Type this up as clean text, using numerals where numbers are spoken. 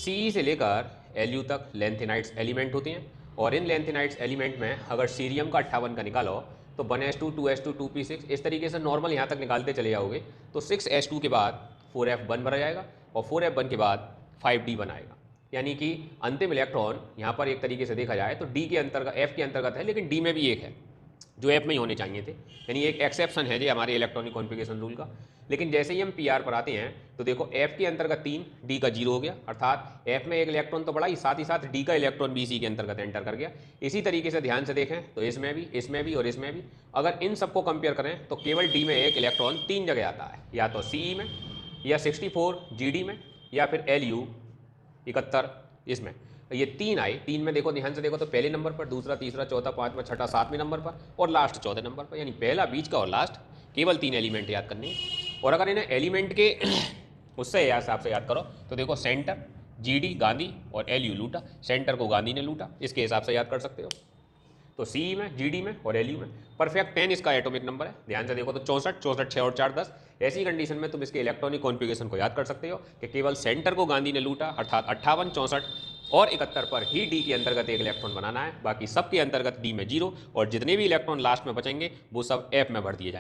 सी से लेकर एल तक लेंथेनाइट्स एलिमेंट होते हैं और इन लेंथेनाइट्स एलिमेंट में अगर सीरियम का 58 का निकालो तो 1s2 2s2 2p6 इस तरीके से नॉर्मल यहाँ तक निकालते चले जाओगे तो 6s2 के बाद 4f1 बन जाएगा और 4f1 के बाद 5d बनाएगा। यानी कि अंतिम इलेक्ट्रॉन यहाँ पर एक तरीके से देखा जाए तो डी के अंतर्गत एफ के अंतर्गत है, लेकिन डी में भी एक है जो एफ में ही होने चाहिए थे। यानी एक एक्सेप्शन है जी हमारे इलेक्ट्रॉनिक कॉन्फ़िगरेशन रूल का। लेकिन जैसे ही हम पी आर पर आते हैं तो देखो एफ के अंतर्गत 3 डी का 0 हो गया, अर्थात एफ में एक इलेक्ट्रॉन तो बढ़ा ही साथ डी का इलेक्ट्रॉन भी इसी के अंतर्गत एंटर कर गया। इसी तरीके से ध्यान से देखें तो इसमें भी और इसमें भी अगर इन सबको कंपेयर करें तो केवल डी में एक इलेक्ट्रॉन 3 जगह आता है, या तो सी में या 64 जी में या फिर एल यू 71 इसमें। ये 3 आए, 3 में देखो ध्यान से देखो तो पहले नंबर पर, दूसरा, तीसरा, चौथा, पांचवा, छठा, 7वें नंबर पर और लास्ट 14 नंबर पर। यानी पहला, बीच का और लास्ट, केवल 3 एलिमेंट याद करने हैं। और अगर इन्हें एलिमेंट के उससे हिसाब से याद करो तो देखो सेंटर जीडी गांधी और एलयू लूटा, सेंटर को गांधी ने लूटा, इसके हिसाब से याद कर सकते हो। तो सी में, जीडी में और एलयू में परफेक्ट 10 इसका एटॉमिक नंबर है। ध्यान से देखो तो 64, 64, 6 और 4 10। ऐसी कंडीशन में तुम इसके इलेक्ट्रॉनिक कॉन्फ़िगरेशन को याद कर सकते हो कि केवल सेंटर को गांधी ने लूटा, अर्थात 58, 64 और 71 पर ही डी के अंतर्गत एक इलेक्ट्रॉन बनाना है। बाकी सब के अंतर्गत डी में 0 और जितने भी इलेक्ट्रॉन लास्ट में बचेंगे वो सब एफ में भर दिए जाएंगे।